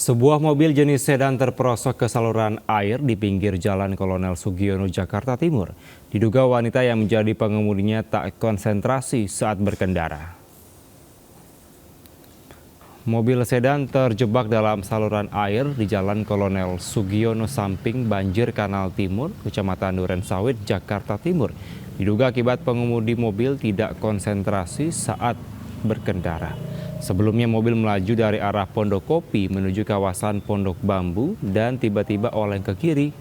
Sebuah mobil jenis sedan terperosok ke saluran air di pinggir Jalan Kolonel Sugiono, Jakarta Timur. Diduga wanita yang menjadi pengemudinya tak konsentrasi saat berkendara. Mobil sedan terjebak dalam saluran air di Jalan Kolonel Sugiono samping Banjir Kanal Timur, Kecamatan Durensawit, Jakarta Timur. Diduga akibat pengemudi mobil tidak konsentrasi saat berkendara. Sebelumnya mobil melaju dari arah Pondok Kopi menuju kawasan Pondok Bambu dan tiba-tiba oleng ke kiri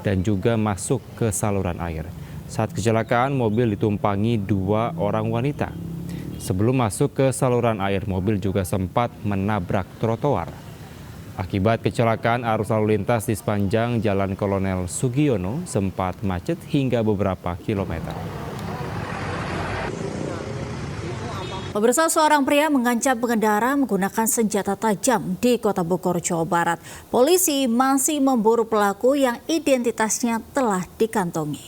dan juga masuk ke saluran air. Saat kecelakaan, mobil ditumpangi 2 orang wanita. Sebelum masuk ke saluran air, mobil juga sempat menabrak trotoar. Akibat kecelakaan, arus lalu lintas di sepanjang Jalan Kolonel Sugiono sempat macet hingga beberapa kilometer. Pemirsa, seorang pria mengancam pengendara menggunakan senjata tajam di Kota Bogor, Jawa Barat. Polisi masih memburu pelaku yang identitasnya telah dikantongi.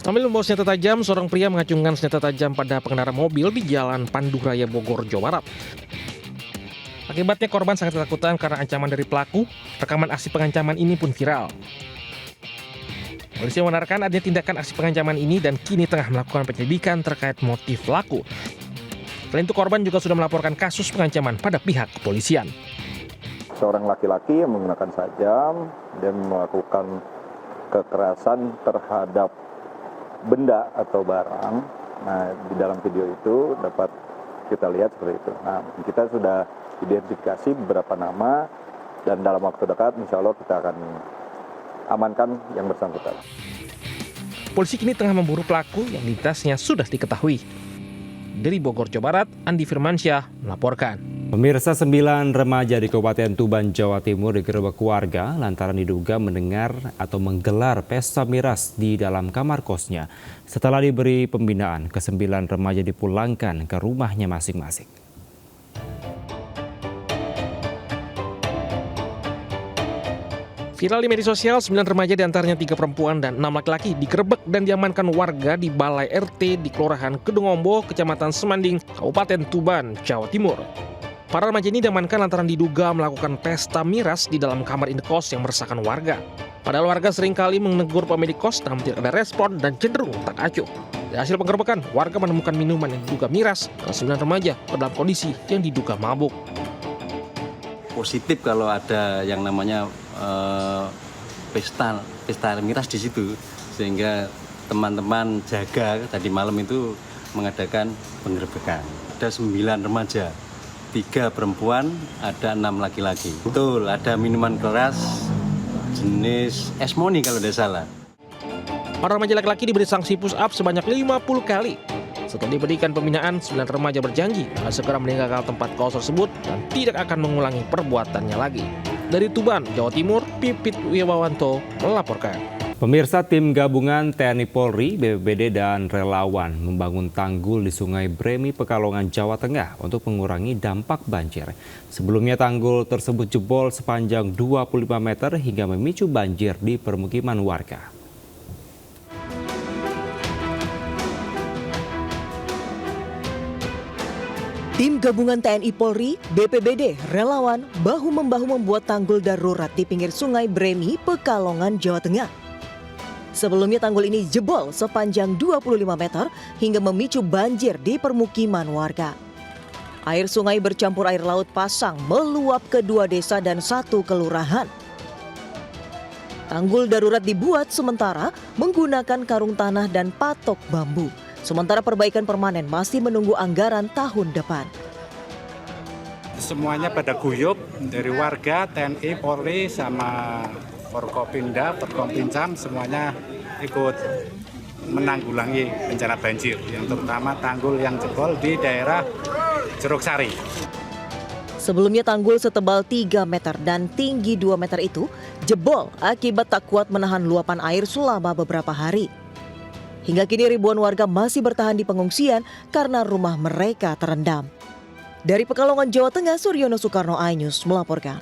Sambil membawa senjata tajam, seorang pria mengacungkan senjata tajam pada pengendara mobil di Jalan Panduraya Bogor, Jawa Barat. Akibatnya korban sangat ketakutan karena ancaman dari pelaku. Rekaman aksi pengancaman ini pun viral. Polisi membenarkan adanya tindakan aksi pengancaman ini dan kini tengah melakukan penyelidikan terkait motif pelaku. Selain itu, korban juga sudah melaporkan kasus pengancaman pada pihak kepolisian. Seorang laki-laki yang menggunakan sajam dan melakukan kekerasan terhadap benda atau barang. Nah, di dalam video itu dapat kita lihat seperti itu. Nah, kita sudah identifikasi beberapa nama dan dalam waktu dekat insya Allah kita akan amankan yang bersangkutan. Polisi kini tengah memburu pelaku yang identitasnya sudah diketahui. Dari Bogor, Jawa Barat, Andi Firmansyah melaporkan. Pemirsa, 9 remaja di Kabupaten Tuban, Jawa Timur digerebek warga lantaran diduga mendengar atau menggelar pesta miras di dalam kamar kosnya. Setelah diberi pembinaan, ke-9 remaja dipulangkan ke rumahnya masing-masing. Viral di media sosial, 9 remaja diantaranya 3 perempuan dan 6 laki-laki digerebek dan diamankan warga di Balai RT di Kelurahan Kedungombo, Kecamatan Semanding, Kabupaten Tuban, Jawa Timur. Para remaja ini diamankan lantaran diduga melakukan pesta miras di dalam kamar indekos yang meresahkan warga. Padahal warga seringkali menegur pemilik kos namun tidak ada respon dan cenderung tak acuh. Dari hasil penggerebekan, warga menemukan minuman yang diduga miras dan 9 remaja dalam kondisi yang diduga mabuk. Positif kalau ada yang namanya pesta miras di situ, sehingga teman-teman jaga tadi malam itu mengadakan penggerebekan. Ada 9 remaja, 3 perempuan, ada 6 laki-laki. Betul, ada minuman keras jenis es moni kalau tidak salah. Para remaja laki-laki diberi sanksi push up sebanyak 50 kali. Setelah diberikan pembinaan, 9 remaja berjanji akan segera meninggalkan tempat kos tersebut dan tidak akan mengulangi perbuatannya lagi. Dari Tuban, Jawa Timur, Pipit Wibawanto melaporkan. Pemirsa, tim gabungan TNI Polri, BPBD, dan relawan membangun tanggul di Sungai Bremi, Pekalongan, Jawa Tengah untuk mengurangi dampak banjir. Sebelumnya tanggul tersebut jebol sepanjang 25 meter hingga memicu banjir di permukiman warga. Tim gabungan TNI Polri, BPBD, relawan bahu-membahu membuat tanggul darurat di pinggir Sungai Bremi, Pekalongan, Jawa Tengah. Sebelumnya tanggul ini jebol sepanjang 25 meter hingga memicu banjir di permukiman warga. Air sungai bercampur air laut pasang meluap ke 2 desa dan 1 kelurahan. Tanggul darurat dibuat sementara menggunakan karung tanah dan patok bambu. Sementara perbaikan permanen masih menunggu anggaran tahun depan. Semuanya pada guyup dari warga, TNI, Polri, sama Forkopimda, Forkopincam, semuanya ikut menanggulangi bencana banjir, yang terutama tanggul yang jebol di daerah Jeruk Sari. Sebelumnya tanggul setebal 3 meter dan tinggi 2 meter itu jebol akibat tak kuat menahan luapan air selama beberapa hari. Hingga kini ribuan warga masih bertahan di pengungsian karena rumah mereka terendam. Dari Pekalongan, Jawa Tengah, Suryono Soekarno, iNews melaporkan.